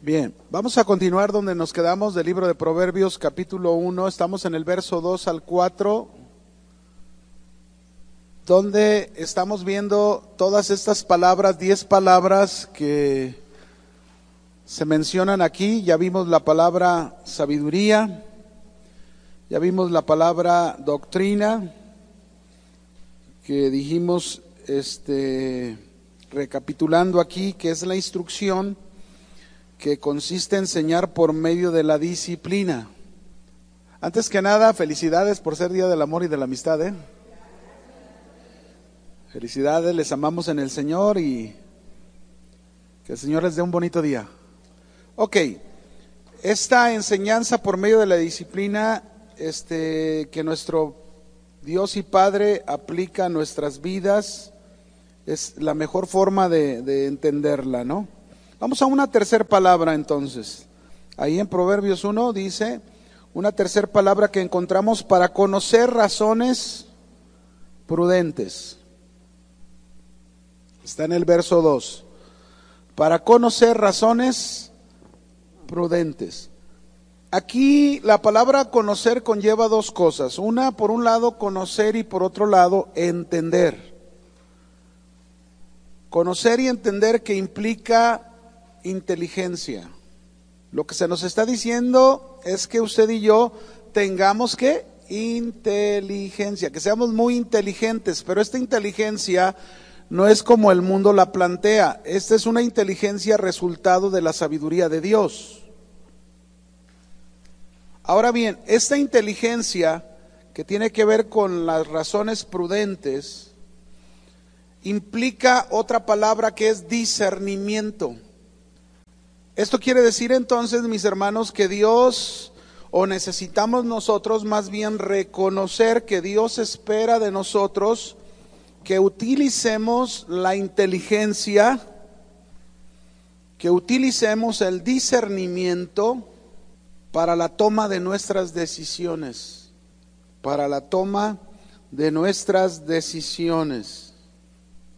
Bien, vamos a continuar donde nos quedamos del libro de Proverbios capítulo 1, estamos en el verso 2 al 4, donde estamos viendo todas estas palabras, 10 palabras que se mencionan aquí. Ya vimos la palabra sabiduría, ya vimos la palabra doctrina, que dijimos, recapitulando aquí, que es la instrucción que consiste en enseñar por medio de la disciplina. Antes que nada, felicidades por ser Día del Amor y de la Amistad, ¿eh? Felicidades, les amamos en el Señor y que el Señor les dé un bonito día. Ok, esta enseñanza por medio de la disciplina, que nuestro Dios y Padre aplica a nuestras vidas, es la mejor forma de entenderla, ¿no? Vamos a una tercera palabra entonces. Ahí en Proverbios 1 dice una tercera palabra que encontramos para conocer razones prudentes. Está en el verso 2. Para conocer razones prudentes. Aquí la palabra conocer conlleva dos cosas. Una, por un lado, conocer y por otro lado, entender. Conocer y entender que implica inteligencia. Lo que se nos está diciendo es que usted y yo tengamos que inteligencia, que seamos muy inteligentes, pero esta inteligencia no es como el mundo la plantea. Esta es una inteligencia resultado de la sabiduría de Dios. Ahora bien, esta inteligencia que tiene que ver con las razones prudentes implica otra palabra que es discernimiento. Esto quiere decir entonces, mis hermanos, que Dios, o necesitamos nosotros más bien reconocer que Dios espera de nosotros que utilicemos la inteligencia, que utilicemos el discernimiento para la toma de nuestras decisiones, para la toma de nuestras decisiones.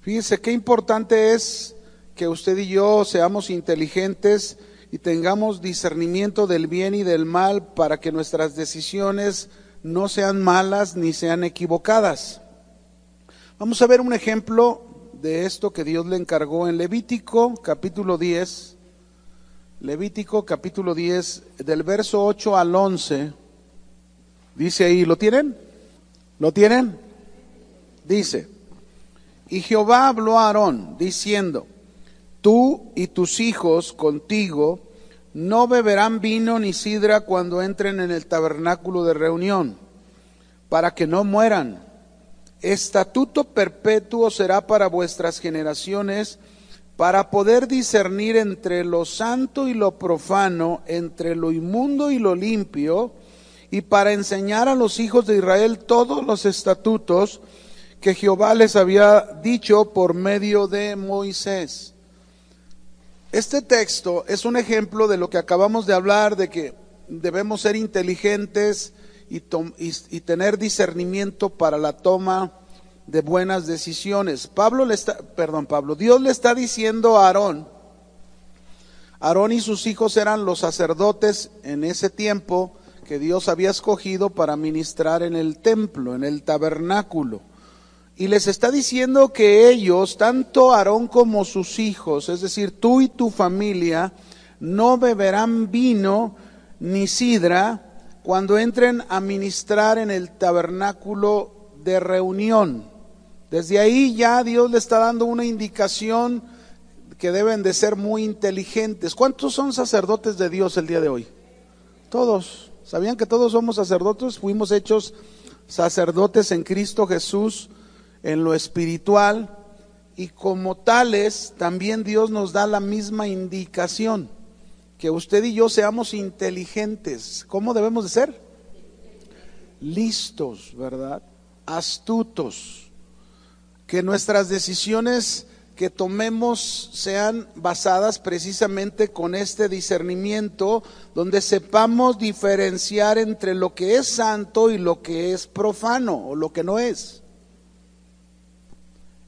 Fíjese qué importante es que usted y yo seamos inteligentes y tengamos discernimiento del bien y del mal para que nuestras decisiones no sean malas ni sean equivocadas. Vamos a ver un ejemplo de esto que Dios le encargó en Levítico capítulo 10. Levítico capítulo 10, del verso 8 al 11. Dice ahí, ¿lo tienen? ¿Lo tienen? Dice: y Jehová habló a Aarón diciendo: tú y tus hijos contigo no beberán vino ni sidra cuando entren en el tabernáculo de reunión, para que no mueran. Estatuto perpetuo será para vuestras generaciones, para poder discernir entre lo santo y lo profano, entre lo inmundo y lo limpio, y para enseñar a los hijos de Israel todos los estatutos que Jehová les había dicho por medio de Moisés. Este texto es un ejemplo de lo que acabamos de hablar, de que debemos ser inteligentes y tener discernimiento para la toma de buenas decisiones. Dios le está diciendo a Aarón. Aarón y sus hijos eran los sacerdotes en ese tiempo que Dios había escogido para ministrar en el templo, en el tabernáculo. Y les está diciendo que ellos, tanto Aarón como sus hijos, es decir, tú y tu familia, no beberán vino ni sidra cuando entren a ministrar en el tabernáculo de reunión. Desde ahí ya Dios le está dando una indicación que deben de ser muy inteligentes. ¿Cuántos son sacerdotes de Dios el día de hoy? Todos. ¿Sabían que todos somos sacerdotes? Fuimos hechos sacerdotes en Cristo Jesús en lo espiritual, y como tales también Dios nos da la misma indicación, que usted y yo seamos inteligentes. ¿Cómo debemos de ser? Listos, ¿verdad? Astutos. Que nuestras decisiones que tomemos sean basadas precisamente con este discernimiento, donde sepamos diferenciar entre lo que es santo y lo que es profano o lo que no es,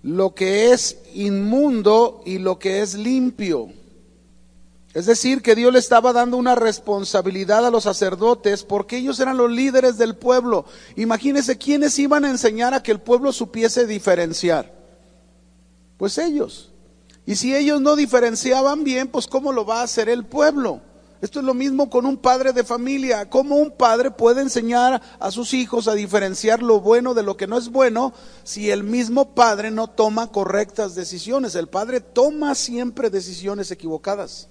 lo que es inmundo y lo que es limpio. Es decir, que Dios le estaba dando una responsabilidad a los sacerdotes porque ellos eran los líderes del pueblo. Imagínense quiénes iban a enseñar a que el pueblo supiese diferenciar. Pues ellos. Y si ellos no diferenciaban bien, pues ¿cómo lo va a hacer el pueblo? Esto es lo mismo con un padre de familia. ¿Cómo un padre puede enseñar a sus hijos a diferenciar lo bueno de lo que no es bueno si el mismo padre no toma correctas decisiones? El padre toma siempre decisiones equivocadas.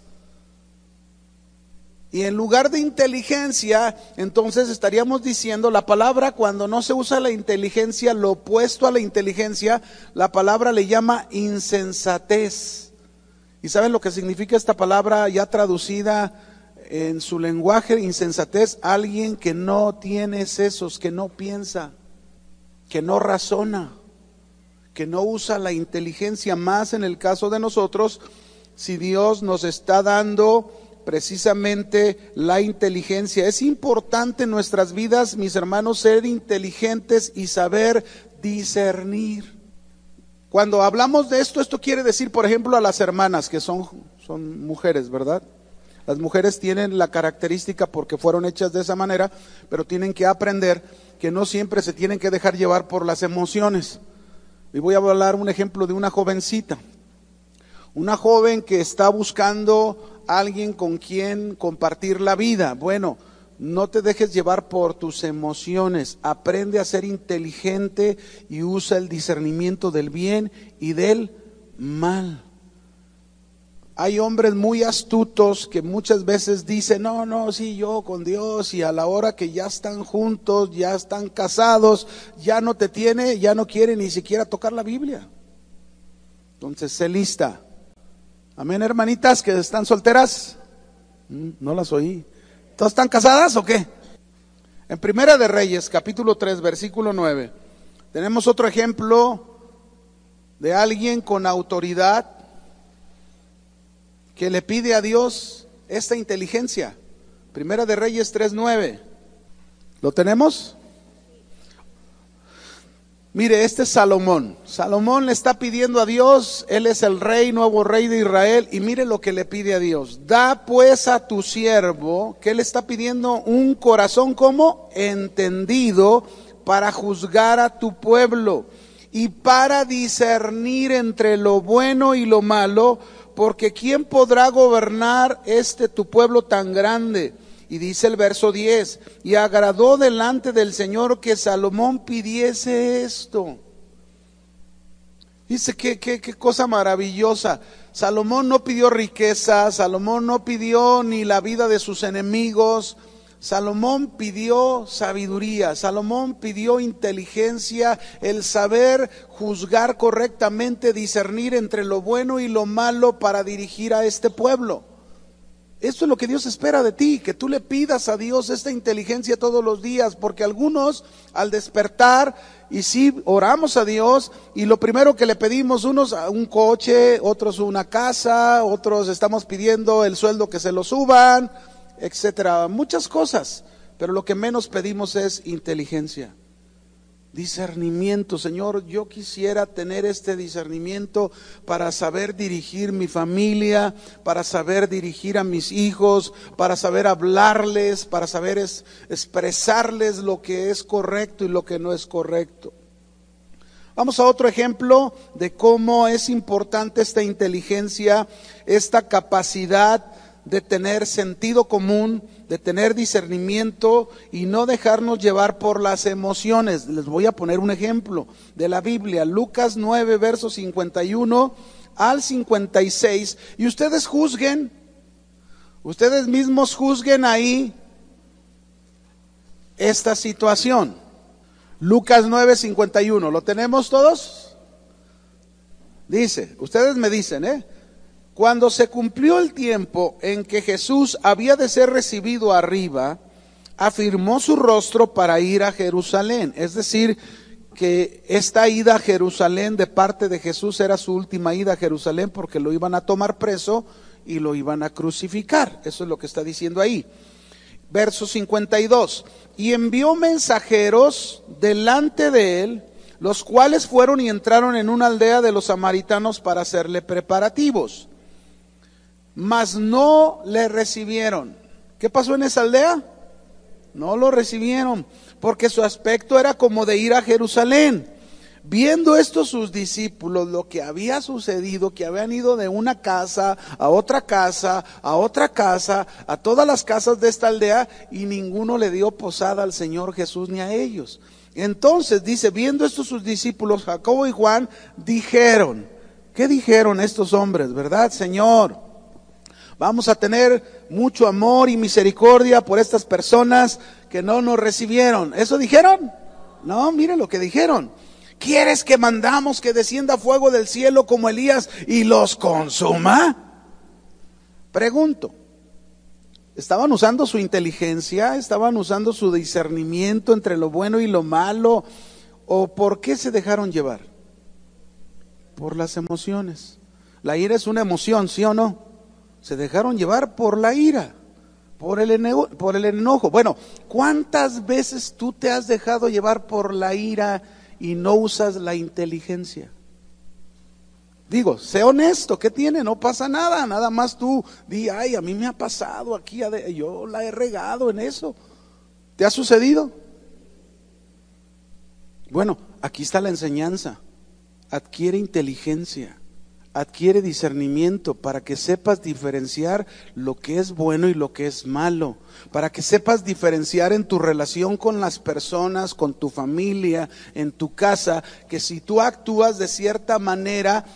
Y en lugar de inteligencia, entonces estaríamos diciendo la palabra, cuando no se usa la inteligencia, lo opuesto a la inteligencia, la palabra le llama insensatez. ¿Y saben lo que significa esta palabra ya traducida en su lenguaje? Insensatez, alguien que no tiene sesos, que no piensa, que no razona, que no usa la inteligencia, más en el caso de nosotros, si Dios nos está dando precisamente la inteligencia. Es importante en nuestras vidas, mis hermanos, ser inteligentes y saber discernir. Cuando hablamos de esto quiere decir, por ejemplo, a las hermanas que son mujeres, ¿verdad? Las mujeres tienen la característica, porque fueron hechas de esa manera, pero tienen que aprender que no siempre se tienen que dejar llevar por las emociones. Y voy a hablar un ejemplo de una jovencita. Una joven que está buscando a alguien con quien compartir la vida. Bueno, no te dejes llevar por tus emociones. Aprende a ser inteligente y usa el discernimiento del bien y del mal. Hay hombres muy astutos que muchas veces dicen, no, sí, yo con Dios, y a la hora que ya están juntos, ya están casados, ya no te tiene, ya no quiere ni siquiera tocar la Biblia. Entonces, sé lista. Amén, hermanitas que están solteras. No las oí. ¿Todas están casadas o qué? En Primera de Reyes, capítulo 3, versículo 9, tenemos otro ejemplo de alguien con autoridad que le pide a Dios esta inteligencia. Primera de Reyes 3:9. ¿Lo tenemos? Mire, este es Salomón. Salomón le está pidiendo a Dios, él es el rey, nuevo rey de Israel, y mire lo que le pide a Dios. Da pues a tu siervo, que le está pidiendo, un corazón como entendido para juzgar a tu pueblo y para discernir entre lo bueno y lo malo, porque ¿quién podrá gobernar tu pueblo tan grande? Y dice el verso 10, y agradó delante del Señor que Salomón pidiese esto. Dice qué cosa maravillosa. Salomón no pidió riqueza, Salomón no pidió ni la vida de sus enemigos. Salomón pidió sabiduría, Salomón pidió inteligencia, el saber juzgar correctamente, discernir entre lo bueno y lo malo para dirigir a este pueblo. Esto es lo que Dios espera de ti, que tú le pidas a Dios esta inteligencia todos los días, porque algunos al despertar, y sí, oramos a Dios, y lo primero que le pedimos, unos un coche, otros una casa, otros estamos pidiendo el sueldo que se lo suban, etcétera, muchas cosas, pero lo que menos pedimos es inteligencia. Discernimiento, Señor, yo quisiera tener este discernimiento para saber dirigir mi familia, para saber dirigir a mis hijos, para saber hablarles, para saber expresarles lo que es correcto y lo que no es correcto. Vamos a otro ejemplo de cómo es importante esta inteligencia, esta capacidad de tener sentido común, de tener discernimiento y no dejarnos llevar por las emociones. Les voy a poner un ejemplo de la Biblia, Lucas 9, versos 51 al 56, y ustedes juzguen, ustedes mismos juzguen ahí esta situación. Lucas 9, 51, ¿lo tenemos todos? Dice, ustedes me dicen, cuando se cumplió el tiempo en que Jesús había de ser recibido arriba, afirmó su rostro para ir a Jerusalén. Es decir, que esta ida a Jerusalén de parte de Jesús era su última ida a Jerusalén, porque lo iban a tomar preso y lo iban a crucificar. Eso es lo que está diciendo ahí. Verso 52. Y envió mensajeros delante de él, los cuales fueron y entraron en una aldea de los samaritanos para hacerle preparativos. mas no le recibieron. ¿Qué pasó en esa aldea? No lo recibieron, porque su aspecto era como de ir a Jerusalén. Viendo esto sus discípulos, lo que había sucedido, que habían ido de una casa, a otra casa, a otra casa, a todas las casas de esta aldea, y ninguno le dio posada al Señor Jesús ni a ellos. Entonces dice, viendo esto sus discípulos, Jacobo y Juan, dijeron, ¿qué dijeron estos hombres? ¿Verdad, Señor? Vamos a tener mucho amor y misericordia por estas personas que no nos recibieron. ¿Eso dijeron? No, miren lo que dijeron. ¿Quieres que mandamos que descienda fuego del cielo como Elías y los consuma? Pregunto, ¿estaban usando su inteligencia? ¿Estaban usando su discernimiento entre lo bueno y lo malo? ¿O por qué se dejaron llevar? Por las emociones. La ira es una emoción, ¿sí o no? Se dejaron llevar por la ira, por el enojo. Bueno, ¿cuántas veces tú te has dejado llevar por la ira y no usas la inteligencia? Digo, sé honesto, ¿qué tiene? No pasa nada, nada más tú di, ay, a mí me ha pasado aquí, yo la he regado en eso. ¿Te ha sucedido? Bueno, aquí está la enseñanza. Adquiere inteligencia, adquiere discernimiento para que sepas diferenciar lo que es bueno y lo que es malo, para que sepas diferenciar en tu relación con las personas, con tu familia, en tu casa, que si tú actúas de cierta manera,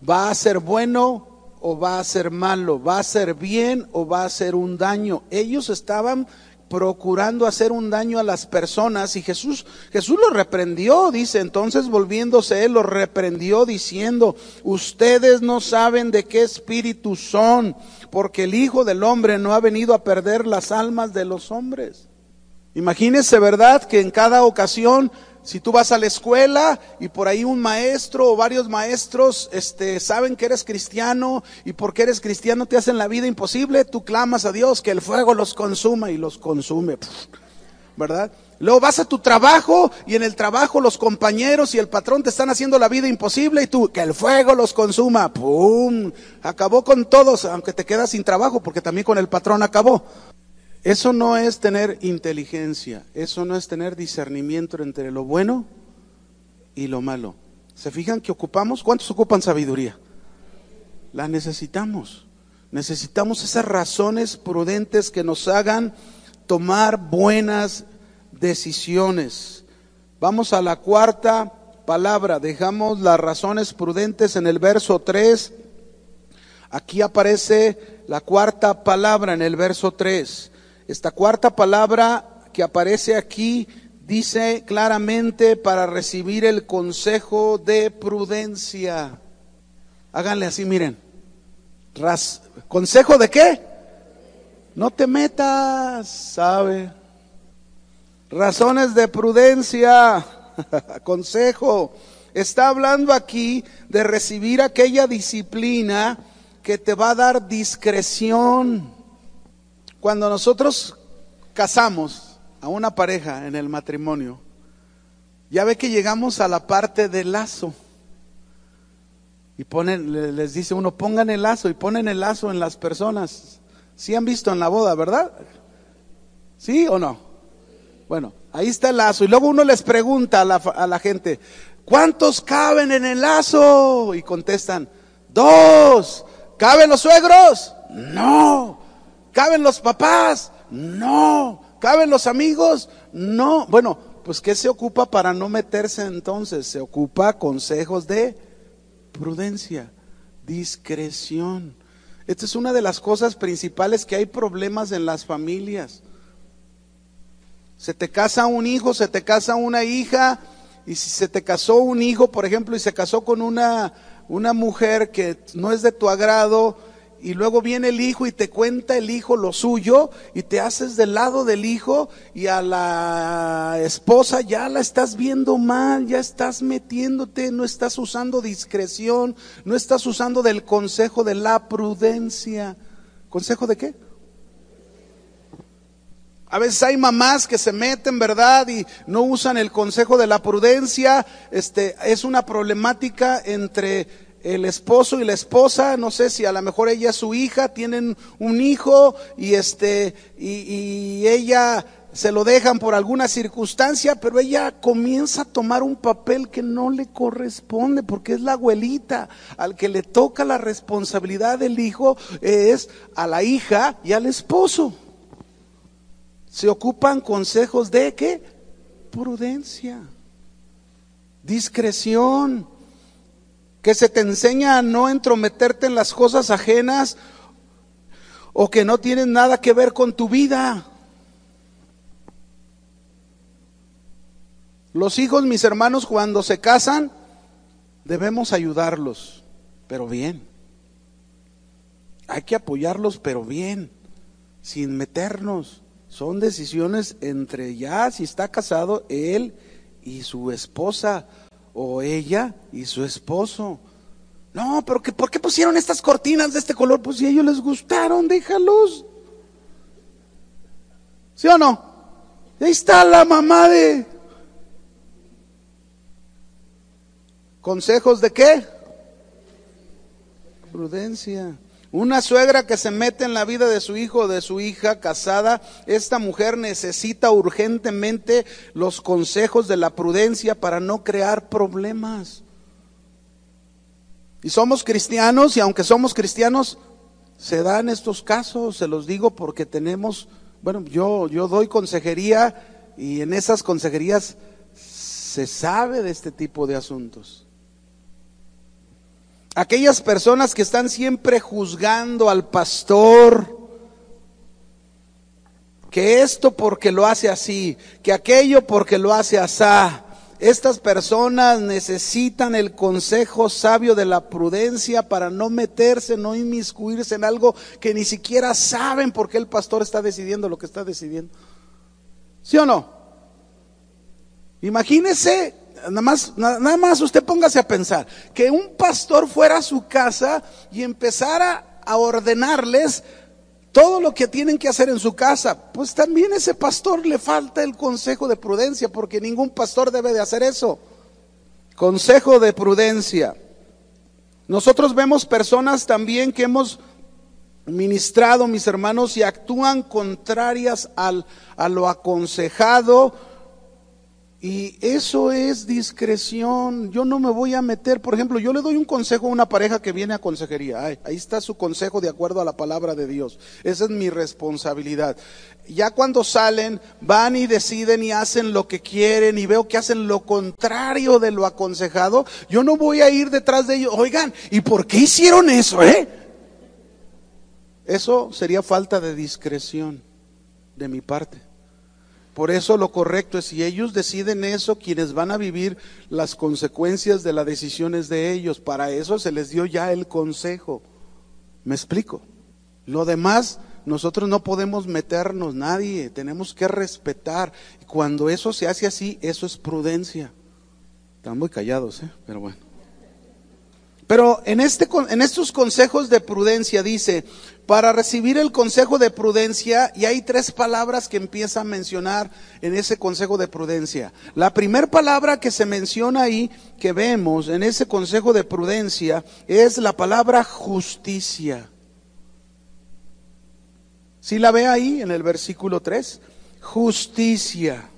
va a ser bueno o va a ser malo, va a ser bien o va a ser un daño. Ellos estaban procurando hacer un daño a las personas y Jesús los reprendió, dice, entonces volviéndose él los reprendió diciendo, ustedes no saben de qué espíritu son, porque el Hijo del Hombre no ha venido a perder las almas de los hombres. Imagínense, ¿verdad? Que en cada ocasión, si tú vas a la escuela y por ahí un maestro o varios maestros saben que eres cristiano y porque eres cristiano te hacen la vida imposible, tú clamas a Dios que el fuego los consuma y los consume, ¿verdad? Luego vas a tu trabajo y en el trabajo los compañeros y el patrón te están haciendo la vida imposible y tú, que el fuego los consuma, ¡pum! Acabó con todos, aunque te quedas sin trabajo porque también con el patrón acabó. Eso no es tener inteligencia, eso no es tener discernimiento entre lo bueno y lo malo. ¿Se fijan que ocupamos? ¿Cuántos ocupan sabiduría? La necesitamos. Necesitamos esas razones prudentes que nos hagan tomar buenas decisiones. Vamos a la cuarta palabra, dejamos las razones prudentes en el verso 3. Aquí aparece la cuarta palabra en el verso 3. Esta cuarta palabra que aparece aquí dice claramente para recibir el consejo de prudencia. Háganle así, miren. ¿Consejo de qué? No te metas, ¿sabe? Razones de prudencia, consejo. Está hablando aquí de recibir aquella disciplina que te va a dar discreción. Cuando nosotros casamos a una pareja en el matrimonio, ya ve que llegamos a la parte del lazo. Y les dice uno, pongan el lazo, y ponen el lazo en las personas. ¿Sí han visto en la boda, verdad? ¿Sí o no? Bueno, ahí está el lazo. Y luego uno les pregunta a la gente, ¿cuántos caben en el lazo? Y contestan, 2. ¿Caben los suegros? No. ¿Caben los papás? No. ¿Caben los amigos? No. Bueno, pues ¿qué se ocupa para no meterse entonces? Se ocupa consejos de prudencia, discreción. Esta es una de las cosas principales que hay problemas en las familias. Se te casa un hijo, se te casa una hija, y si se te casó un hijo, por ejemplo, y se casó con una mujer que no es de tu agrado, y luego viene el hijo y te cuenta el hijo lo suyo, y te haces del lado del hijo, y a la esposa ya la estás viendo mal, ya estás metiéndote, no estás usando discreción, no estás usando del consejo de la prudencia. ¿Consejo de qué? A veces hay mamás que se meten, ¿verdad? Y no usan el consejo de la prudencia. Es una problemática entre el esposo y la esposa, no sé si a lo mejor ella es su hija, tienen un hijo y ella se lo dejan por alguna circunstancia, pero ella comienza a tomar un papel que no le corresponde, porque es la abuelita. Al que le toca la responsabilidad del hijo es a la hija y al esposo. Se ocupan consejos de ¿qué? Prudencia, discreción, que se te enseña a no entrometerte en las cosas ajenas o que no tienen nada que ver con tu vida. Los hijos, mis hermanos, cuando se casan, debemos ayudarlos, pero bien. Hay que apoyarlos, pero bien, sin meternos. Son decisiones entre ya, si está casado, él y su esposa, o ella y su esposo. No, pero ¿por qué pusieron estas cortinas de este color? Pues si a ellos les gustaron, déjalos. ¿Sí o no? Ahí está la mamá de... ¿Consejos de qué? Prudencia. Una suegra que se mete en la vida de su hijo o de su hija casada, esta mujer necesita urgentemente los consejos de la prudencia para no crear problemas. Y somos cristianos, y aunque somos cristianos, se dan estos casos, se los digo porque tenemos, bueno, yo doy consejería y en esas consejerías se sabe de este tipo de asuntos. Aquellas personas que están siempre juzgando al pastor, que esto porque lo hace así, que aquello porque lo hace asá. Estas personas necesitan el consejo sabio de la prudencia para no meterse, no inmiscuirse en algo que ni siquiera saben por qué el pastor está decidiendo lo que está decidiendo. ¿Sí o no? Imagínese. Nada más usted póngase a pensar que un pastor fuera a su casa y empezara a ordenarles todo lo que tienen que hacer en su casa. Pues también a ese pastor le falta el consejo de prudencia, porque ningún pastor debe de hacer eso. Consejo de prudencia. Nosotros vemos personas también que hemos ministrado, mis hermanos, y actúan contrarias a lo aconsejado. Y eso es discreción. Yo no me voy a meter, por ejemplo, yo le doy un consejo a una pareja que viene a consejería. Ahí está su consejo de acuerdo a la palabra de Dios. Esa es mi responsabilidad. Ya cuando salen, van y deciden y hacen lo que quieren y veo que hacen lo contrario de lo aconsejado, yo no voy a ir detrás de ellos. Oigan, ¿y por qué hicieron eso, Eso sería falta de discreción de mi parte. Por eso lo correcto es, si ellos deciden eso, quienes van a vivir las consecuencias de las decisiones de ellos. Para eso se les dio ya el consejo. ¿Me explico? Lo demás, nosotros no podemos meternos, nadie. Tenemos que respetar. Y cuando eso se hace así, eso es prudencia. Están muy callados, pero bueno. Pero en estos consejos de prudencia dice, para recibir el consejo de prudencia, y hay 3 palabras que empieza a mencionar en ese consejo de prudencia. La primera palabra que se menciona ahí, que vemos en ese consejo de prudencia, es la palabra justicia. ¿Sí la ve ahí en el versículo 3? Justicia.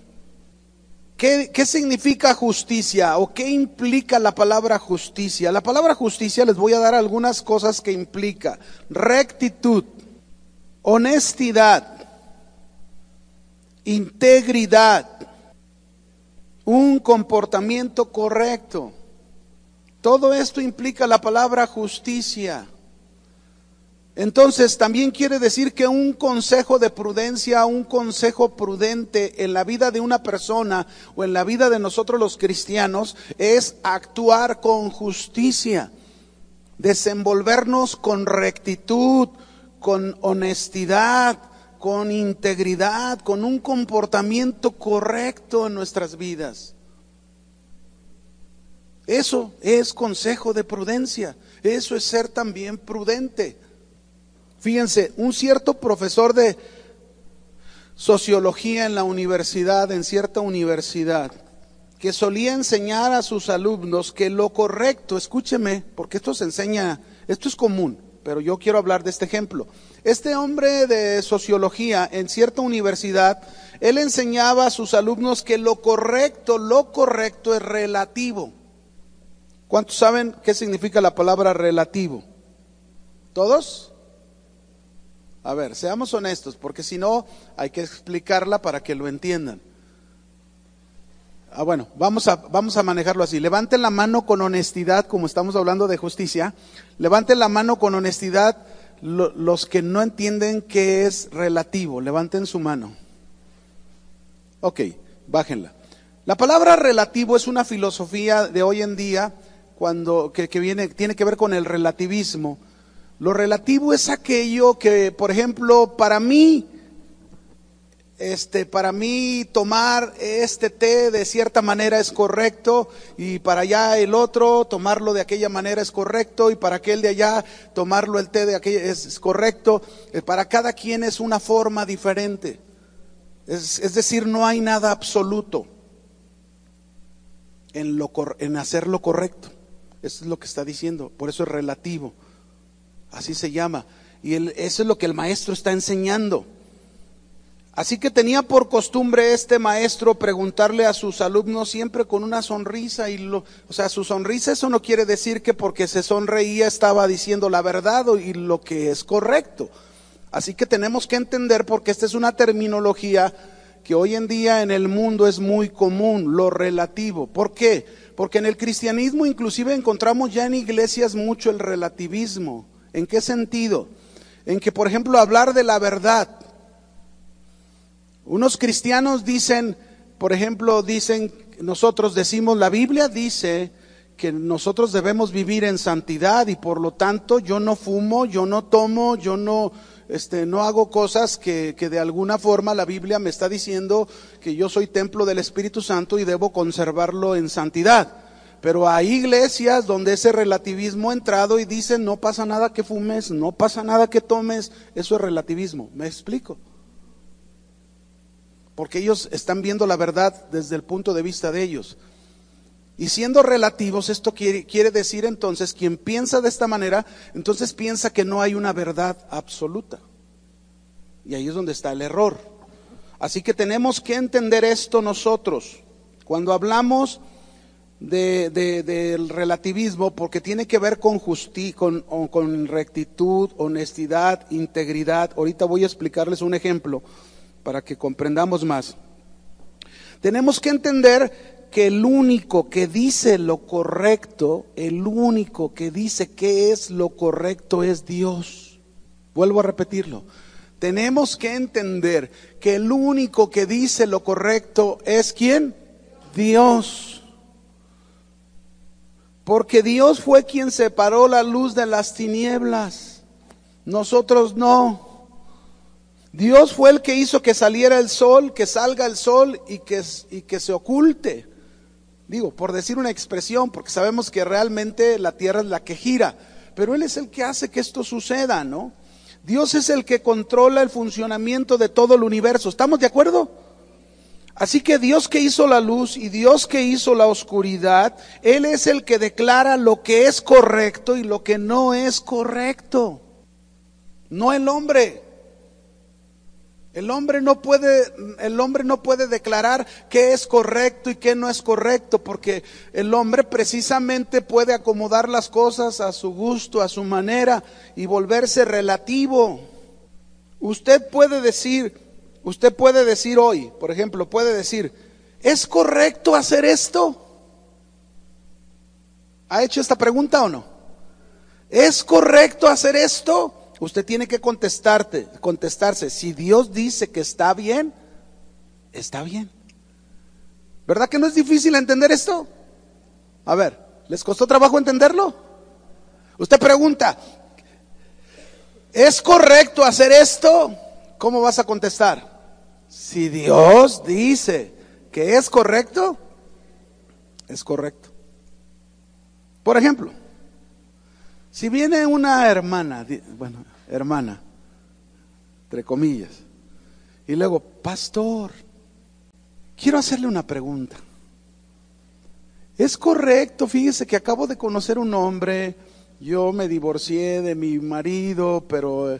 ¿Qué significa justicia o qué implica la palabra justicia? La palabra justicia, les voy a dar algunas cosas que implica: rectitud, honestidad, integridad, un comportamiento correcto. Todo esto implica la palabra justicia. Entonces también quiere decir que un consejo de prudencia, un consejo prudente en la vida de una persona o en la vida de nosotros los cristianos es actuar con justicia, desenvolvernos con rectitud, con honestidad, con integridad, con un comportamiento correcto en nuestras vidas. Eso es consejo de prudencia, eso es ser también prudente. Fíjense, un cierto profesor de sociología en la universidad, en cierta universidad, que solía enseñar a sus alumnos que lo correcto, escúcheme, porque esto se enseña, esto es común, pero yo quiero hablar de este ejemplo. Este hombre de sociología en cierta universidad, él enseñaba a sus alumnos que lo correcto es relativo. ¿Cuántos saben qué significa la palabra relativo? ¿Todos? A ver, seamos honestos, porque si no hay que explicarla para que lo entiendan. Bueno, vamos a manejarlo así. Levanten la mano con honestidad, como estamos hablando de justicia. Levanten la mano con honestidad los que no entienden qué es relativo. Levanten su mano. Ok, bájenla. La palabra relativo es una filosofía de hoy en día tiene que ver con el relativismo. Lo relativo es aquello que, por ejemplo, para mí tomar este té de cierta manera es correcto, y para allá el otro tomarlo de aquella manera es correcto, y para aquel de allá tomarlo el té de aquella es correcto. Para cada quien es una forma diferente. Es decir, no hay nada absoluto en hacer lo correcto. Eso es lo que está diciendo, por eso es relativo. Así se llama. Y eso es lo que el maestro está enseñando. Así que tenía por costumbre este maestro preguntarle a sus alumnos siempre con una sonrisa, su sonrisa, eso no quiere decir que porque se sonreía estaba diciendo la verdad y lo que es correcto. Así que tenemos que entender, porque esta es una terminología que hoy en día en el mundo es muy común, lo relativo. ¿Por qué? Porque en el cristianismo inclusive encontramos ya en iglesias mucho el relativismo. ¿En qué sentido? En que, por ejemplo, hablar de la verdad. Unos cristianos dicen, por ejemplo, nosotros decimos, la Biblia dice que nosotros debemos vivir en santidad, y por lo tanto yo no fumo, yo no tomo, yo no hago cosas que de alguna forma la Biblia me está diciendo que yo soy templo del Espíritu Santo y debo conservarlo en santidad. Pero hay iglesias donde ese relativismo ha entrado y dicen, no pasa nada que fumes, no pasa nada que tomes. Eso es relativismo. ¿Me explico? Porque ellos están viendo la verdad desde el punto de vista de ellos. Y siendo relativos, esto quiere decir entonces, quien piensa de esta manera, entonces piensa que no hay una verdad absoluta. Y ahí es donde está el error. Así que tenemos que entender esto nosotros. Cuando hablamos del relativismo, porque tiene que ver con rectitud, honestidad, integridad. Ahorita voy a explicarles un ejemplo para que comprendamos más. Tenemos que entender que el único que dice lo correcto, el único que dice qué es lo correcto es Dios. Vuelvo a repetirlo. Tenemos que entender que el único que dice lo correcto es ¿quién? Dios. Porque Dios fue quien separó la luz de las tinieblas. Nosotros no. Dios fue el que hizo que saliera el sol, que salga el sol y que se oculte. Digo, por decir una expresión, porque sabemos que realmente la tierra es la que gira, pero Él es el que hace que esto suceda, ¿no? Dios es el que controla el funcionamiento de todo el universo. ¿Estamos de acuerdo? Así que Dios que hizo la luz y Dios que hizo la oscuridad, Él es el que declara lo que es correcto y lo que no es correcto. No el hombre. El hombre no puede declarar qué es correcto y qué no es correcto, porque el hombre precisamente puede acomodar las cosas a su gusto, a su manera, y volverse relativo. Usted puede decir hoy, por ejemplo, puede decir, ¿es correcto hacer esto? ¿Ha hecho esta pregunta o no? ¿Es correcto hacer esto? Usted tiene que contestarse, si Dios dice que está bien, está bien. ¿Verdad que no es difícil entender esto? A ver, ¿les costó trabajo entenderlo? Usted pregunta, ¿es correcto hacer esto? ¿Cómo vas a contestar? Si Dios dice que es correcto, es correcto. Por ejemplo, si viene una hermana, entre comillas, y luego, pastor, quiero hacerle una pregunta. Es correcto, fíjese que acabo de conocer un hombre, yo me divorcié de mi marido, pero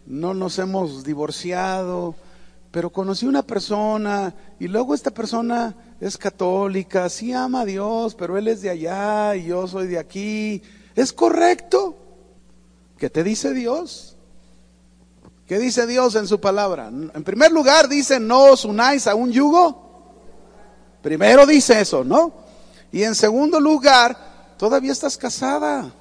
no nos hemos divorciado, pero conocí una persona y luego esta persona es católica, sí ama a Dios, pero él es de allá y yo soy de aquí. ¿Es correcto? ¿Qué te dice Dios? ¿Qué dice Dios en su palabra? En primer lugar dice, no os unáis a un yugo. Primero dice eso, ¿no? Y en segundo lugar, todavía estás casada.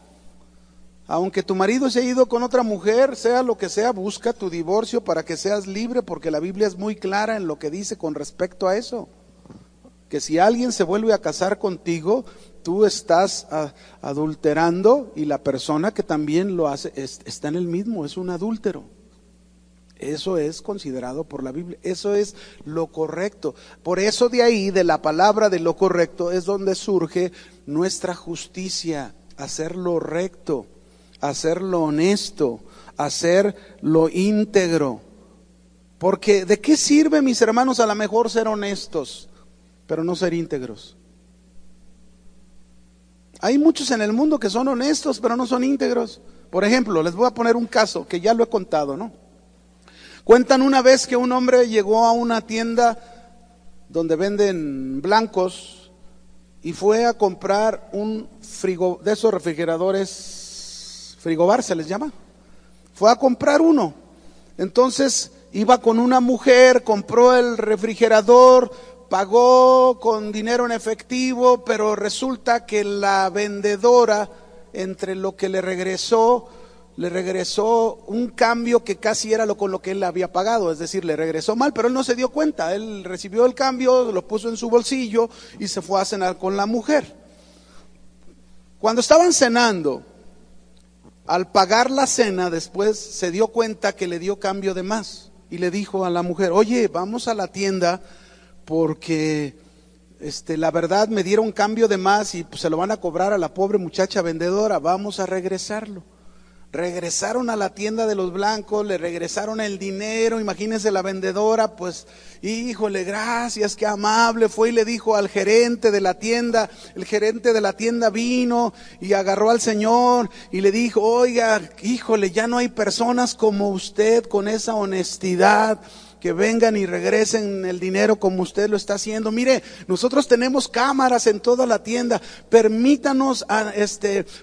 Aunque tu marido se ha ido con otra mujer, sea lo que sea, busca tu divorcio para que seas libre, porque la Biblia es muy clara en lo que dice con respecto a eso. Que si alguien se vuelve a casar contigo, tú estás adulterando y la persona que también lo hace está en el mismo, es un adúltero. Eso es considerado por la Biblia, eso es lo correcto. Por eso de ahí, de la palabra de lo correcto, es donde surge nuestra justicia, hacer lo recto, hacer lo honesto, hacer lo íntegro. Porque ¿de qué sirve, mis hermanos, a lo mejor ser honestos, pero no ser íntegros? Hay muchos en el mundo que son honestos, pero no son íntegros. Por ejemplo, les voy a poner un caso que ya lo he contado, ¿no? Cuentan una vez que un hombre llegó a una tienda donde venden blancos y fue a comprar un de esos refrigeradores, frigobar se les llama. Fue a comprar uno. Entonces iba con una mujer, compró el refrigerador, pagó con dinero en efectivo, pero resulta que la vendedora, entre lo que le regresó un cambio que casi era con lo que él había pagado, es decir, le regresó mal, pero él no se dio cuenta. Él recibió el cambio, lo puso en su bolsillo y se fue a cenar con la mujer. Cuando estaban cenando, al pagar la cena, después se dio cuenta que le dio cambio de más y le dijo a la mujer, oye, vamos a la tienda porque la verdad me dieron cambio de más y pues, se lo van a cobrar a la pobre muchacha vendedora, vamos a regresarlo. Regresaron a la tienda de los blancos, le regresaron el dinero. Imagínense, la vendedora, pues, híjole, gracias, qué amable fue, y le dijo al gerente de la tienda. El gerente de la tienda vino y agarró al señor y le dijo, oiga, híjole, ya no hay personas como usted con esa honestidad, que vengan y regresen el dinero como usted lo está haciendo. Mire, nosotros tenemos cámaras en toda la tienda, permítanos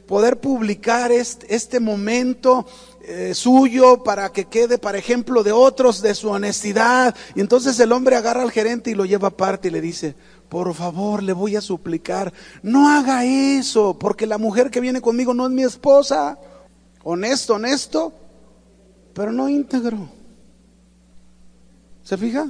poder publicar este momento suyo para que quede para ejemplo de otros de su honestidad. Y entonces el hombre agarra al gerente y lo lleva aparte y le dice, por favor, le voy a suplicar, no haga eso, porque la mujer que viene conmigo no es mi esposa. Honesto, pero no íntegro. ¿Se fija?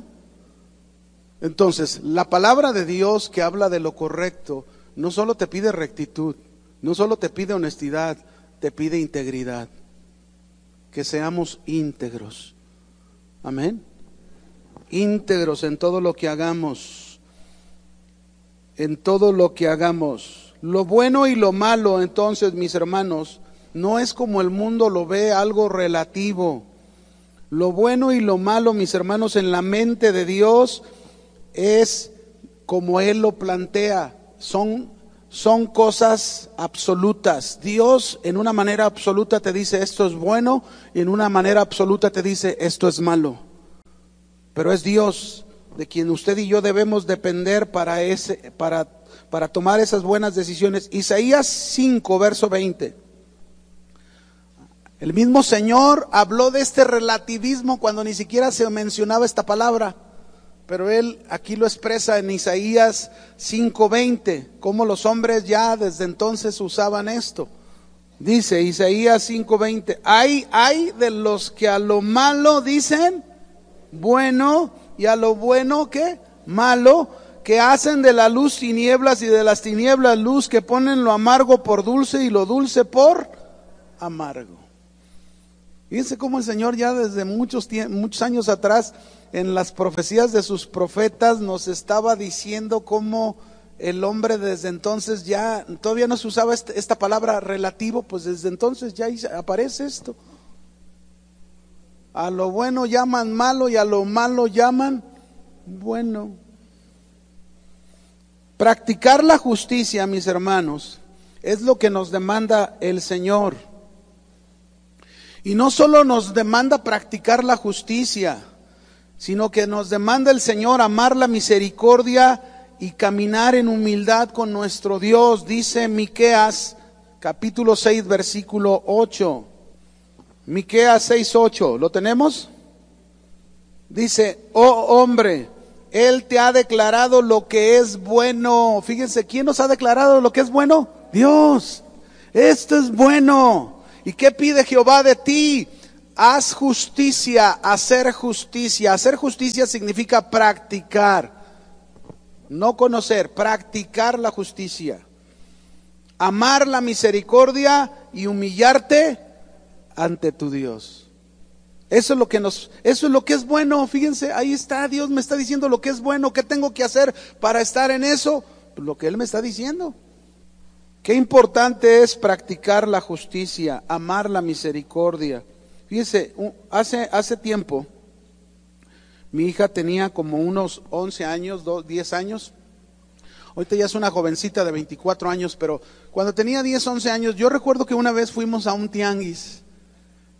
Entonces, la palabra de Dios que habla de lo correcto, no solo te pide rectitud, no solo te pide honestidad, te pide integridad. Que seamos íntegros. Amén. Íntegros en todo lo que hagamos. En todo lo que hagamos. Lo bueno y lo malo, entonces, mis hermanos, no es como el mundo lo ve, algo relativo. Lo bueno y lo malo, mis hermanos, en la mente de Dios es como Él lo plantea, son cosas absolutas. Dios en una manera absoluta te dice esto es bueno y en una manera absoluta te dice esto es malo. Pero es Dios de quien usted y yo debemos depender para tomar esas buenas decisiones. Isaías 5, verso 20. El mismo Señor habló de este relativismo cuando ni siquiera se mencionaba esta palabra, pero Él aquí lo expresa en Isaías 5:20, cómo los hombres ya desde entonces usaban esto. Dice Isaías 5:20, hay de los que a lo malo dicen bueno y a lo bueno ¿qué? Malo, que hacen de la luz tinieblas y de las tinieblas luz, que ponen lo amargo por dulce y lo dulce por amargo. Fíjense cómo el Señor ya desde muchos años atrás, en las profecías de sus profetas, nos estaba diciendo cómo el hombre desde entonces ya, todavía no se usaba esta palabra relativo, pues desde entonces ya aparece esto. A lo bueno llaman malo y a lo malo llaman bueno. Practicar la justicia, mis hermanos, es lo que nos demanda el Señor. Y no solo nos demanda practicar la justicia, sino que nos demanda el Señor amar la misericordia y caminar en humildad con nuestro Dios. Dice Miqueas capítulo 6 versículo 8. Miqueas 6:8, ¿lo tenemos? Dice: oh hombre, Él te ha declarado lo que es bueno. Fíjense, ¿quién nos ha declarado lo que es bueno? Dios. Esto es bueno. ¿Y qué pide Jehová de ti? Haz justicia, hacer justicia. Hacer justicia significa practicar, no conocer, practicar la justicia. Amar la misericordia y humillarte ante tu Dios. Eso es lo que es bueno. Fíjense, ahí está, Dios me está diciendo lo que es bueno. ¿Qué tengo que hacer para estar en eso? Pues lo que Él me está diciendo. Qué importante es practicar la justicia, amar la misericordia. Fíjense, hace tiempo, mi hija tenía como unos 11 años, 10 años. Ahorita ya es una jovencita de 24 años, pero cuando tenía 10, 11 años, yo recuerdo que una vez fuimos a un tianguis.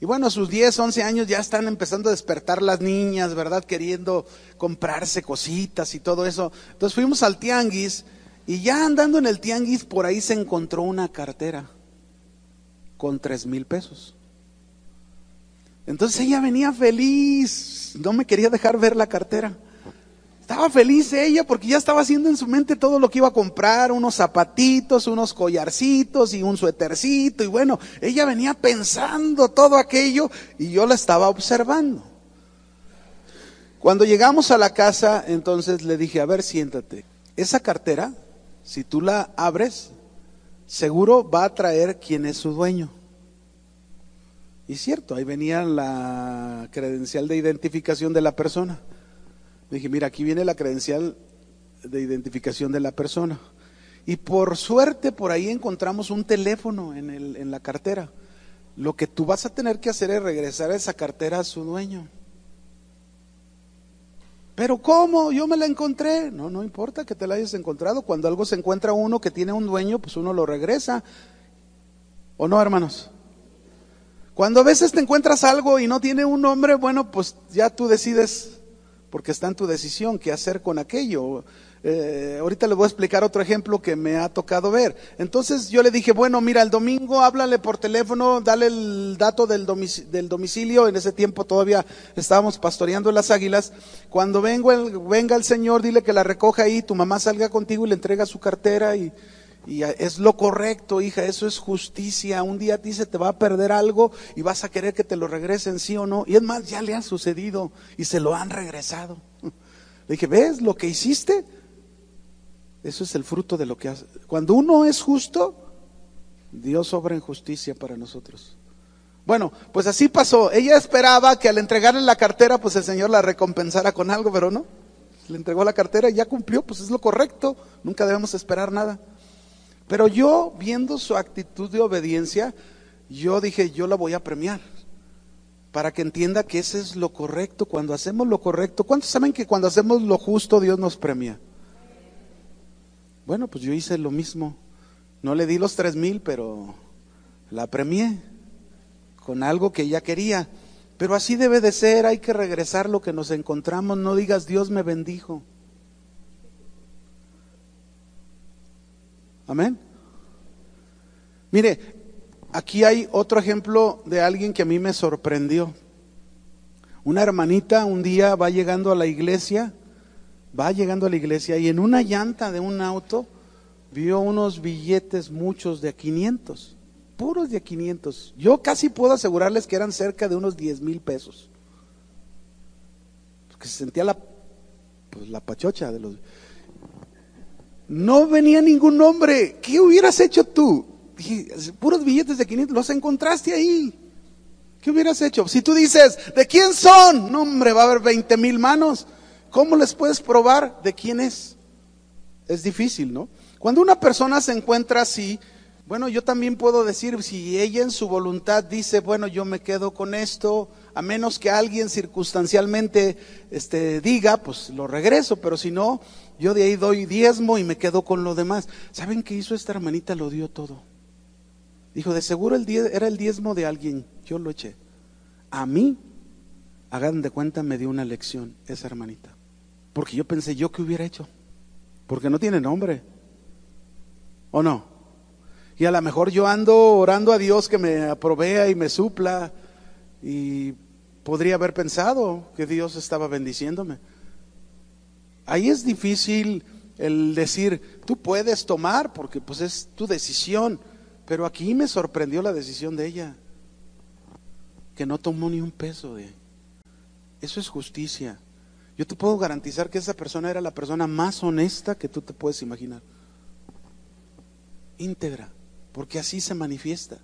Y bueno, a sus 10, 11 años ya están empezando a despertar las niñas, ¿verdad? Queriendo comprarse cositas y todo eso. Entonces fuimos al tianguis y ya andando en el tianguis por ahí se encontró una cartera con 3,000 pesos. Entonces ella venía feliz, no me quería dejar ver la cartera. Estaba feliz ella porque ya estaba haciendo en su mente todo lo que iba a comprar, unos zapatitos, unos collarcitos y un suétercito. Y bueno, ella venía pensando todo aquello y yo la estaba observando. Cuando llegamos a la casa, entonces le dije: a ver, siéntate. Esa cartera, si tú la abres, seguro va a traer quién es su dueño. Y cierto, ahí venía la credencial de identificación de la persona. Le dije: mira, aquí viene la credencial de identificación de la persona. Y por suerte por ahí encontramos un teléfono en la cartera. Lo que tú vas a tener que hacer es regresar esa cartera a su dueño. ¿Pero cómo? Yo me la encontré. No importa que te la hayas encontrado. Cuando algo se encuentra uno que tiene un dueño, pues uno lo regresa. ¿O no, hermanos? Cuando a veces te encuentras algo y no tiene un nombre, bueno, pues ya tú decides, porque está en tu decisión qué hacer con aquello. Ahorita les voy a explicar otro ejemplo que me ha tocado ver. Entonces yo le dije: bueno, mira, el domingo háblale por teléfono, dale el dato del domicilio. En ese tiempo todavía estábamos pastoreando las Águilas. Cuando venga el Señor, dile que la recoja ahí, tu mamá salga contigo y le entrega su cartera y es lo correcto, hija, eso es justicia. Un día a ti se te va a perder algo y vas a querer que te lo regresen, sí o no. Y es más, ya le ha sucedido y se lo han regresado. Le dije: ¿ves lo que hiciste? Eso es el fruto de lo que hace. Cuando uno es justo, Dios obra en justicia para nosotros. Bueno, pues así pasó. Ella esperaba que al entregarle la cartera, pues el Señor la recompensara con algo, pero no. Le entregó la cartera y ya cumplió, pues es lo correcto. Nunca debemos esperar nada. Pero yo, viendo su actitud de obediencia, yo dije: yo la voy a premiar, para que entienda que ese es lo correcto. Cuando hacemos lo correcto, ¿cuántos saben que cuando hacemos lo justo Dios nos premia? Bueno, pues yo hice lo mismo. No le di los 3,000, pero la premié con algo que ella quería. Pero así debe de ser, hay que regresar lo que nos encontramos. No digas: Dios me bendijo. Amén. Mire, aquí hay otro ejemplo de alguien que a mí me sorprendió. Una hermanita un día va llegando a la iglesia y en una llanta de un auto vio unos billetes, muchos de a 500, puros de a 500. Yo casi puedo asegurarles que eran cerca de unos 10,000 pesos. Porque se sentía la pachocha de los... No venía ningún nombre. ¿Qué hubieras hecho tú? Dije: puros billetes de 500, los encontraste ahí. ¿Qué hubieras hecho? Si tú dices: ¿de quién son? No, hombre, va a haber 20,000 manos. ¿Cómo les puedes probar de quién es? Es difícil, ¿no? Cuando una persona se encuentra así, bueno, yo también puedo decir, si ella en su voluntad dice: bueno, yo me quedo con esto, a menos que alguien circunstancialmente diga, pues lo regreso. Pero si no, yo de ahí doy diezmo y me quedo con lo demás. ¿Saben qué hizo esta hermanita? Lo dio todo. Dijo, de seguro era el diezmo de alguien, yo lo eché. A mí, hagan de cuenta, me dio una lección esa hermanita. Porque yo pensé, ¿yo qué hubiera hecho? Porque no tiene nombre, ¿o no? Y a lo mejor yo ando orando a Dios que me provea y me supla, y podría haber pensado que Dios estaba bendiciéndome. Ahí es difícil el decir, tú puedes tomar, porque pues es tu decisión. Pero aquí me sorprendió la decisión de ella, que no tomó ni un peso de. Eso es justicia. Yo te puedo garantizar que esa persona era la persona más honesta que tú te puedes imaginar. Íntegra, porque así se manifiesta.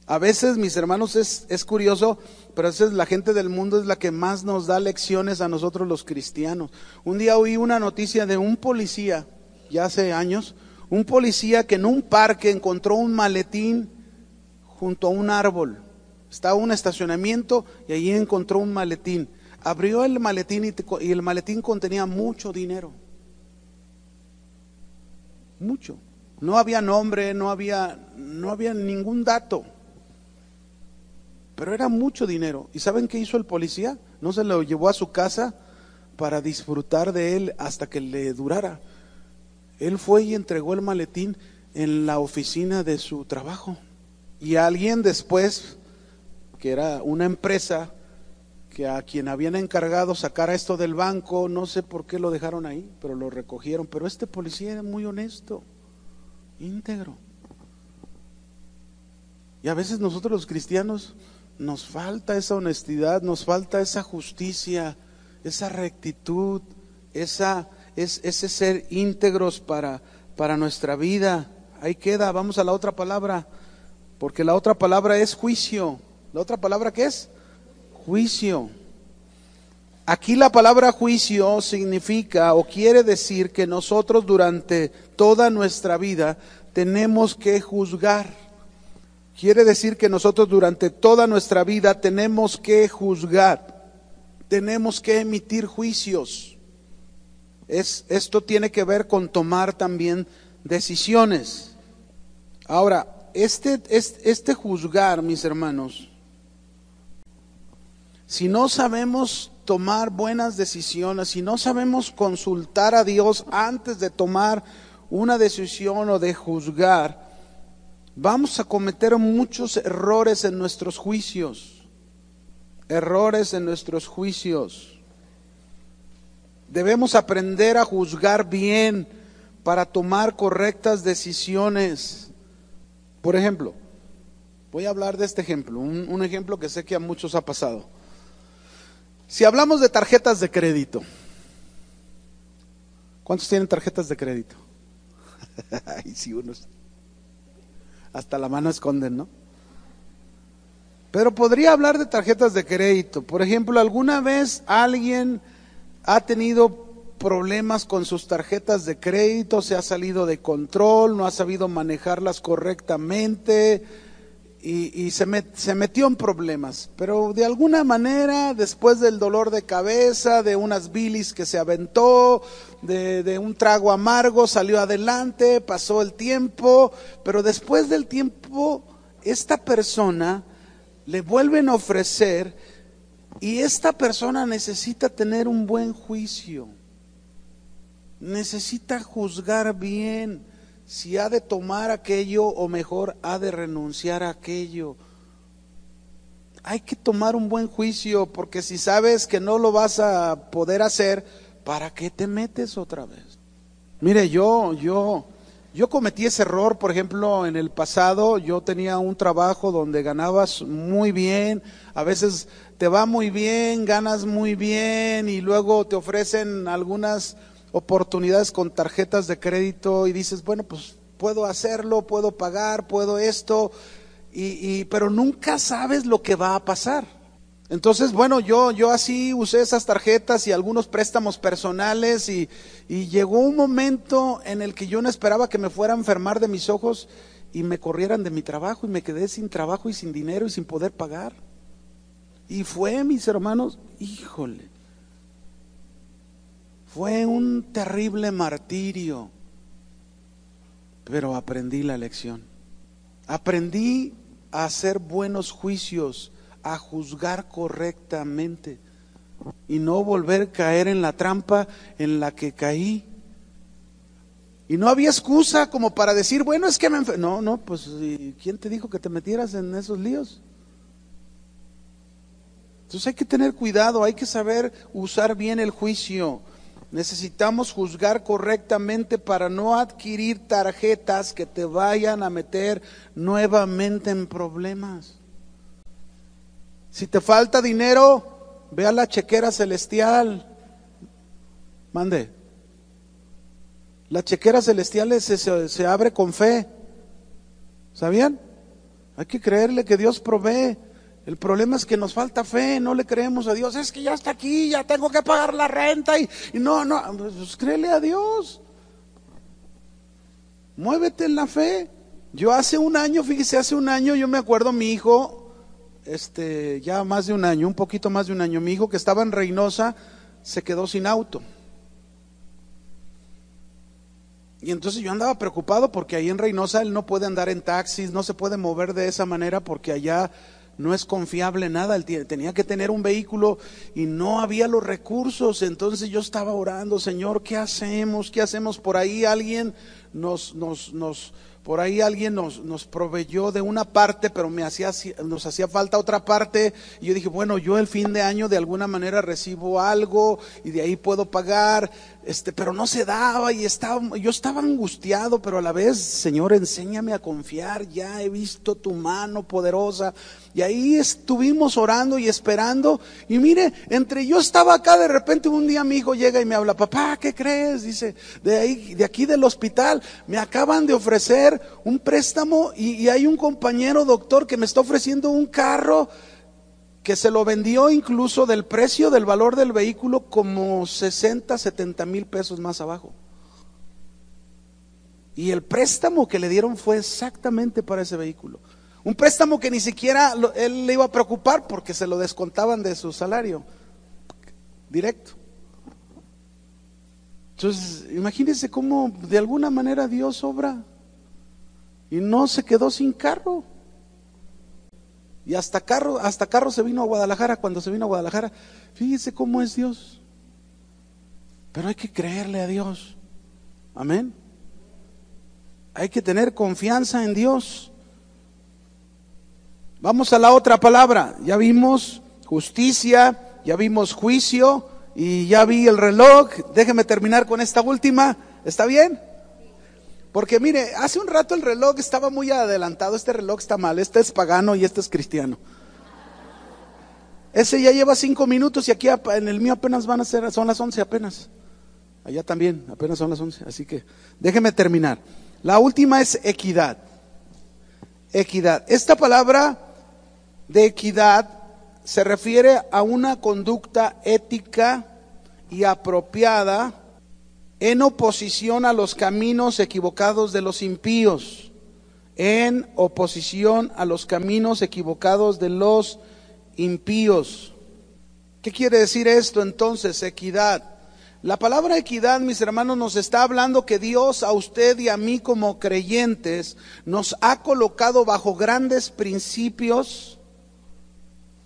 A veces, mis hermanos, es curioso, pero a veces la gente del mundo es la que más nos da lecciones a nosotros los cristianos. Un día oí una noticia de un policía, ya hace años, un policía que en un parque encontró un maletín junto a un árbol. Estaba en un estacionamiento y allí encontró un maletín. Abrió el maletín y el maletín contenía mucho dinero. Mucho. No había nombre, no había ningún dato. Pero era mucho dinero. ¿Y saben qué hizo el policía? No se lo llevó a su casa para disfrutar de él hasta que le durara. Él fue y entregó el maletín en la oficina de su trabajo. Y alguien después, que era una empresa, que a quien habían encargado sacar esto del banco, no sé por qué lo dejaron ahí, pero lo recogieron. Pero este policía era muy honesto, íntegro. Y a veces nosotros los cristianos nos falta esa honestidad, nos falta esa justicia, esa rectitud, ese ser íntegros para nuestra vida. Ahí queda, vamos a la otra palabra, porque la otra palabra es juicio. ¿La otra palabra qué es? Juicio. Aquí la palabra juicio significa o quiere decir que nosotros durante toda nuestra vida tenemos que juzgar. Quiere decir que nosotros durante toda nuestra vida tenemos que juzgar, tenemos que emitir juicios. Esto tiene que ver con tomar también decisiones. Ahora, este juzgar, mis hermanos, si no sabemos tomar buenas decisiones, si no sabemos consultar a Dios antes de tomar una decisión o de juzgar, vamos a cometer muchos errores en nuestros juicios. Errores en nuestros juicios. Debemos aprender a juzgar bien para tomar correctas decisiones. Por ejemplo, voy a hablar de este ejemplo, un ejemplo que sé que a muchos ha pasado. Si hablamos de tarjetas de crédito, ¿cuántos tienen tarjetas de crédito? Ay, sí, unos. Hasta la mano esconden, ¿no? Pero podría hablar de tarjetas de crédito. Por ejemplo, ¿alguna vez alguien ha tenido problemas con sus tarjetas de crédito? ¿Se ha salido de control? ¿No ha sabido manejarlas correctamente? Y se metió en problemas. Pero de alguna manera, después del dolor de cabeza, de unas bilis que se aventó, de un trago amargo, salió adelante, pasó el tiempo. Pero después del tiempo, esta persona le vuelven a ofrecer, y esta persona necesita tener un buen juicio, necesita juzgar bien si ha de tomar aquello o mejor ha de renunciar a aquello. Hay que tomar un buen juicio, porque si sabes que no lo vas a poder hacer, ¿para qué te metes otra vez? Mire, yo cometí ese error, por ejemplo, en el pasado. Yo tenía un trabajo donde ganabas muy bien, a veces te va muy bien, ganas muy bien, y luego te ofrecen algunas oportunidades con tarjetas de crédito y dices, bueno, pues puedo hacerlo, puedo pagar, puedo esto, pero nunca sabes lo que va a pasar. Entonces, bueno, yo así usé esas tarjetas y algunos préstamos personales, y llegó un momento en el que yo no esperaba que me fuera a enfermar de mis ojos y me corrieran de mi trabajo, y me quedé sin trabajo y sin dinero y sin poder pagar. Y fue, mis hermanos, híjole, Fue un terrible martirio, pero aprendí la lección. Aprendí a hacer buenos juicios, a juzgar correctamente y no volver a caer en la trampa en la que caí. Y no había excusa como para decir, bueno, es que me no, pues ¿quién te dijo que te metieras en esos líos? Entonces hay que tener cuidado, hay que saber usar bien el juicio. Necesitamos juzgar correctamente para no adquirir tarjetas que te vayan a meter nuevamente en problemas. Si te falta dinero, ve a la chequera celestial. Mande. La chequera celestial se abre con fe. ¿Sabían? Hay que creerle que Dios provee. El problema es que nos falta fe, no le creemos a Dios. Es que ya está aquí, ya tengo que pagar la renta y no, pues créele a Dios. Muévete en la fe. Yo hace un año, fíjese, hace un año yo me acuerdo mi hijo, ya más de un año, un poquito más de un año, mi hijo que estaba en Reynosa se quedó sin auto. Y entonces yo andaba preocupado porque ahí en Reynosa él no puede andar en taxis, no se puede mover de esa manera porque allá no es confiable nada. Él tenía que tener un vehículo y no había los recursos. Entonces yo estaba orando, Señor, ¿qué hacemos? ¿Qué hacemos? Por ahí alguien nos proveyó de una parte, pero nos hacía falta otra parte. Y yo dije, bueno, yo el fin de año de alguna manera recibo algo y de ahí puedo pagar, pero no se daba y yo estaba angustiado, pero a la vez, Señor, enséñame a confiar, ya he visto tu mano poderosa. Y ahí estuvimos orando y esperando. Y mire, entre yo estaba acá, de repente un día mi hijo llega y me habla, papá, ¿qué crees? Dice, de aquí del hospital me acaban de ofrecer un préstamo y hay un compañero doctor que me está ofreciendo un carro que se lo vendió incluso del precio del valor del vehículo como 60, 70 mil pesos más abajo. Y el préstamo que le dieron fue exactamente para ese vehículo. Un préstamo que ni siquiera él le iba a preocupar porque se lo descontaban de su salario directo. Entonces, imagínense cómo de alguna manera Dios obra. Y no se quedó sin carro. Y hasta carro se vino a Guadalajara. Cuando se vino a Guadalajara, fíjese cómo es Dios. Pero hay que creerle a Dios. Amén. Hay que tener confianza en Dios. Vamos a la otra palabra. Ya vimos justicia, ya vimos juicio y ya vi el reloj. Déjeme terminar con esta última. ¿Está bien? Porque mire, hace un rato el reloj estaba muy adelantado. Este reloj está mal, este es pagano y este es cristiano. Ese ya lleva 5 minutos y aquí en el mío apenas son las 11 apenas. Allá también, apenas son las 11. Así que déjeme terminar. La última es equidad. Equidad. Esta palabra de equidad se refiere a una conducta ética y apropiada en oposición a los caminos equivocados de los impíos. En oposición a los caminos equivocados de los impíos. ¿Qué quiere decir esto entonces? Equidad. La palabra equidad, mis hermanos, nos está hablando que Dios a usted y a mí como creyentes nos ha colocado bajo grandes principios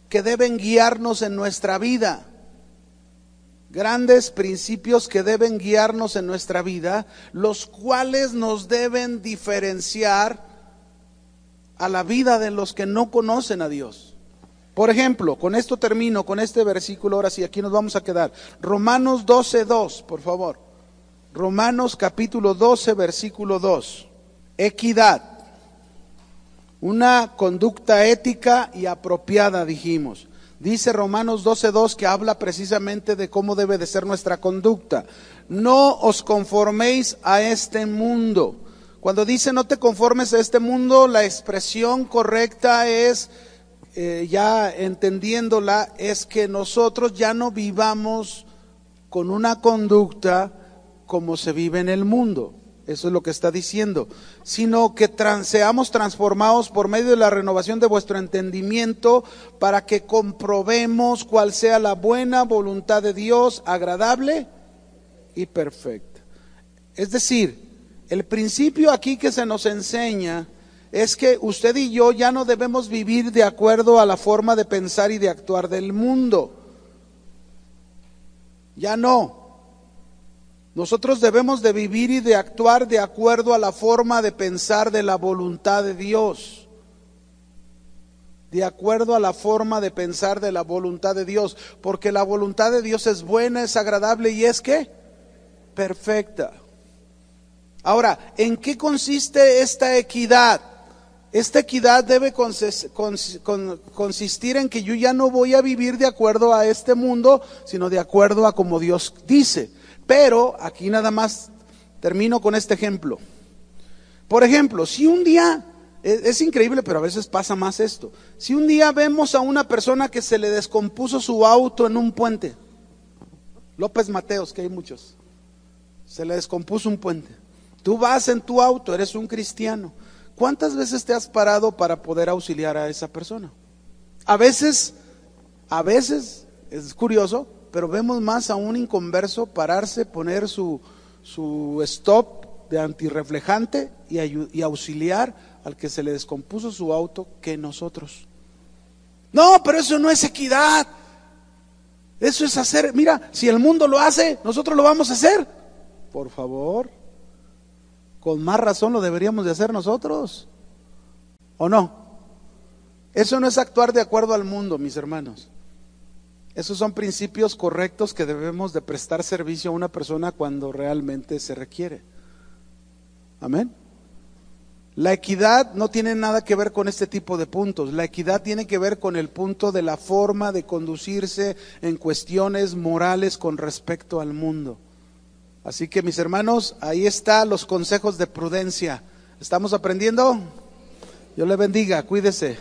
que deben guiarnos en nuestra vida. Grandes principios que deben guiarnos en nuestra vida, los cuales nos deben diferenciar a la vida de los que no conocen a Dios. Por ejemplo, con esto termino, con este versículo, ahora sí, aquí nos vamos a quedar. Romanos 12:2, por favor. Romanos capítulo 12, versículo 2. Equidad. Una conducta ética y apropiada, dijimos. Dice Romanos 12:2 que habla precisamente de cómo debe de ser nuestra conducta. No os conforméis a este mundo. Cuando dice no te conformes a este mundo, la expresión correcta es, ya entendiéndola, es que nosotros ya no vivamos con una conducta como se vive en el mundo. Eso es lo que está diciendo, sino que seamos transformados por medio de la renovación de vuestro entendimiento para que comprobemos cuál sea la buena voluntad de Dios, agradable y perfecta. Es decir, el principio aquí que se nos enseña es que usted y yo ya no debemos vivir de acuerdo a la forma de pensar y de actuar del mundo. Ya no. Nosotros debemos de vivir y de actuar de acuerdo a la forma de pensar de la voluntad de Dios. De acuerdo a la forma de pensar de la voluntad de Dios. Porque la voluntad de Dios es buena, es agradable y es ¿qué? Perfecta. Ahora, ¿en qué consiste esta equidad? Esta equidad debe consistir en que yo ya no voy a vivir de acuerdo a este mundo, sino de acuerdo a como Dios dice. Pero aquí nada más termino con este ejemplo. Por ejemplo, si un día, es increíble, pero a veces pasa más esto. Si un día vemos a una persona que se le descompuso su auto en un puente, López Mateos, que hay muchos, se le descompuso un puente. Tú vas en tu auto, eres un cristiano. ¿Cuántas veces te has parado para poder auxiliar a esa persona? A veces, es curioso, pero vemos más a un inconverso pararse, poner su stop de antirreflejante y auxiliar al que se le descompuso su auto que nosotros. No, pero eso no es equidad. Eso es hacer, mira, si el mundo lo hace, nosotros lo vamos a hacer. Por favor. Con más razón lo deberíamos de hacer nosotros, ¿o no? Eso no es actuar de acuerdo al mundo, mis hermanos. Esos son principios correctos que debemos de prestar servicio a una persona cuando realmente se requiere. Amén. La equidad no tiene nada que ver con este tipo de puntos. La equidad tiene que ver con el punto de la forma de conducirse en cuestiones morales con respecto al mundo. Así que mis hermanos, ahí están los consejos de prudencia. ¿Estamos aprendiendo? Dios le bendiga, cuídese.